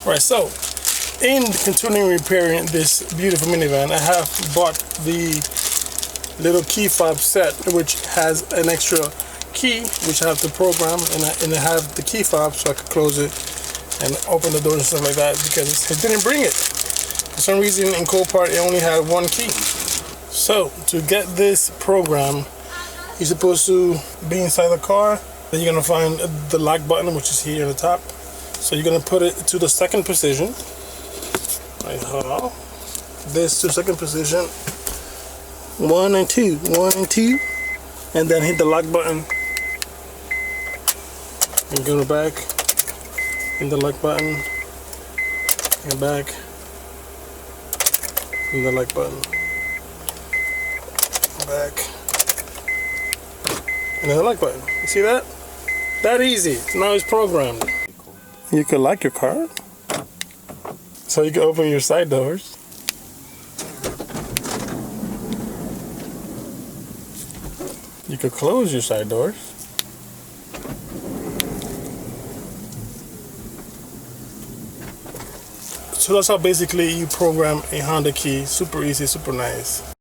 Right, so in continuing repairing this beautiful minivan, I have bought the little key fob set, which has an extra key which I have to program, and I have the key fob so I could close it and open the door and stuff like that, because it didn't bring it. For some reason in Copart it only had one key. So to get this program, you're supposed to be inside the car. Then you're gonna find the lock button, which is here at the top. So you're gonna put it to the second position. Right, hold on. This to second position. 1 and 2, 1 and 2, and then hit the lock button. And go back. Hit the lock button. And back. Hit the lock button. Back. And then the lock button. You see that? That easy. Now it's programmed. You can lock your car, so you can open your side doors. You can close your side doors. So that's how basically you program a Honda key. Super easy, super nice.